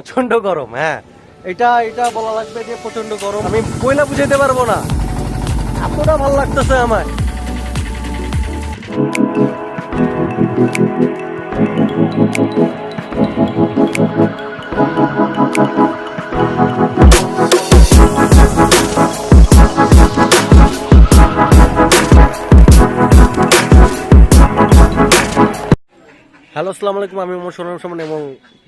প্রচন্ড গরম। হ্যাঁ, এটা এটা বলা লাগবে যে প্রচন্ড গরম। আমি বইলা বুঝাইতে পারবো না, এতটা ভালো লাগতেছে আমায়। হ্যালো, আসসালামু আলাইকুম। আমি সোহান এবং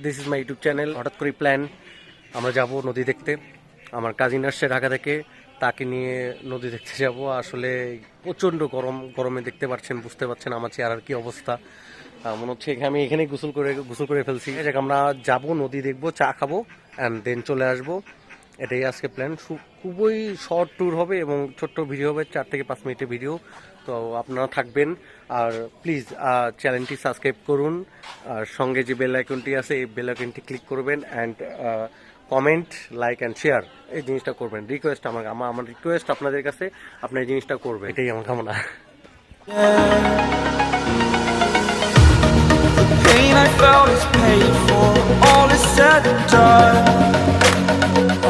this is my YouTube channel. হঠাৎ করে প্ল্যান, আমরা যাব নদী দেখতে। আমার কাজিন আসছে ঢাকা থেকে, তাকে নিয়ে নদী দেখতে যাব। আসলে প্রচণ্ড গরম, গরমে দেখতে পাচ্ছেন, বুঝতে পারছেন আমার চেহারার কি অবস্থা। মনে হচ্ছে আমি এখানেই গোসল করে ফেলছি। আমরা যাব, নদী দেখবো, চা খাবো অ্যান্ড দেন চলে আসবো। এটাই আজকে প্ল্যান। খুবই শর্ট ট্যুর হবে এবং ছোট্ট ভিডিও হবে, 4 থেকে 5 মিনিটের ভিডিও। তো আপনারা থাকবেন, আর প্লিজ চ্যানেলটি সাবস্ক্রাইব করুন, আর সঙ্গে যে বেল আইকনটি আছে এই বেল আইকনটি ক্লিক করবেন and comment, like and share এই জিনিসটা করবেন। রিকোয়েস্ট আমার রিকোয়েস্ট আপনাদের কাছে, আপনার এই জিনিসটা করবেন, এটাই আমার কামনা। Pain I felt is paid for, all is said and done.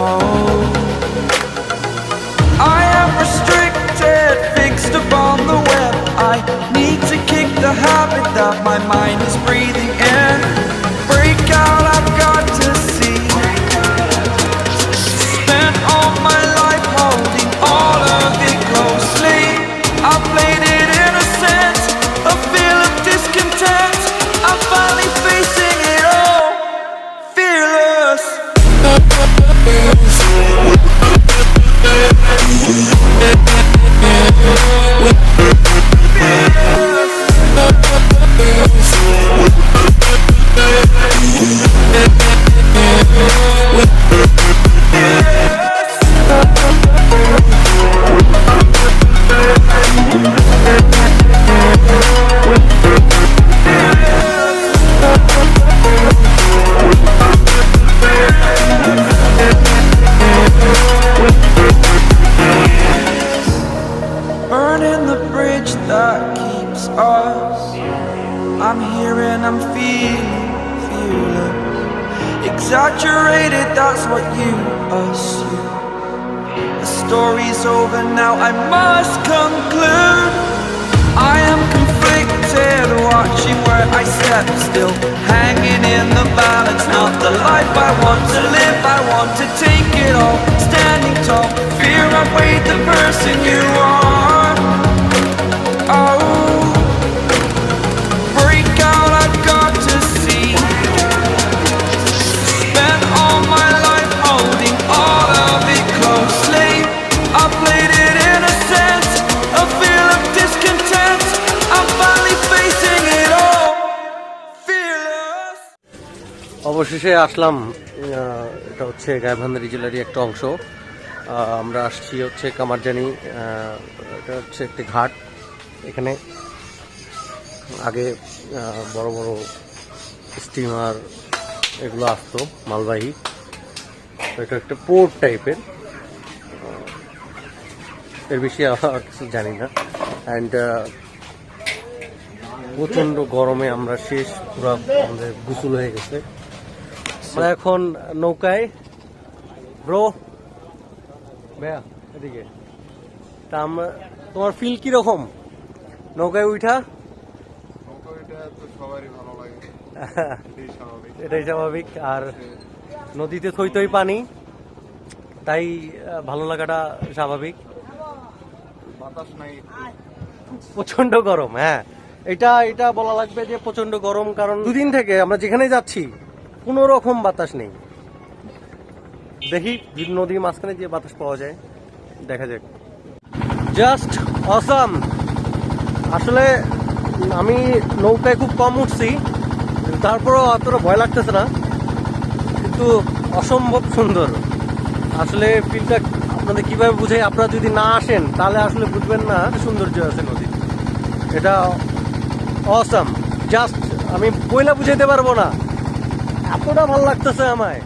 Oh, I am restricted, fixed upon the web. I need to kick the habit that my mind is breathing in. Break out, I've got to see. Spent all my life holding all of it closely. I played it innocent, a feel of discontent. I'm finally facing it all, fearless. Burning the bridge that keeps us. I'm here and I'm feeling fearless. Exaggerated, that's what you assume. The story's over now, I must conclude. I am conflicted, watching where I step still, hanging in the balance. Not the life I want to live, I want to take it all. Standing tall, fear outweighed the person you are. Oh, break out, I've got to see. Spent all my life holding all of it closely. I played it innocent, a feel of discontent. I'm finally facing it all, fearless. অবশেষে আসলাম। এটা হচ্ছে গাইবান্ধা জেলারই একটা অংশ। আমরা আসছি হচ্ছে কামারজানি। এটা হচ্ছে একটি ঘাট। এখানে আগে বড় বড় স্টিমার এগুলো আসতো, মালবাহী। এটা একটা পোর্ট টাইপের, এর বেশি আর কিছু জানি না। অ্যান্ড প্রচণ্ড গরমে আমরা শেষ, পুরো আমাদের গোসল হয়ে গেছে। আমরা এখন নৌকায়। ব্রো ভাইয়া এদিকে, তা আমরা, তোমার ফিল কিরকম নৌকায় উঠা? এটাই স্বাভাবিক। আর নদীতে থই থই পানি, তাই ভালো লাগাটা স্বাভাবিক। প্রচন্ড গরম। হ্যাঁ, এটা এটা বলা লাগবে যে প্রচন্ড গরম, কারণ দুদিন থেকে আমরা যেখানে যাচ্ছি কোনো রকম বাতাস নেই। দেখি নদীর মাঝখানে যে বাতাস পাওয়া যায়, দেখা যাক। Just awesome. আসলে আমি নৌকায় খুব কম উঠছি, তারপরও অতটা ভয় লাগতেছে না, কিন্তু অসম্ভব সুন্দর। আসলে ফিলটা আপনাদের কিভাবে বুঝাই, আপনারা যদি না আসেন তাহলে আসলে বুঝবেন না সৌন্দর্য আছে নদী। এটা অসাম, জাস্ট আমি বইলা বুঝাইতে পারবো না, এতটা ভালো লাগতেছে আমায়।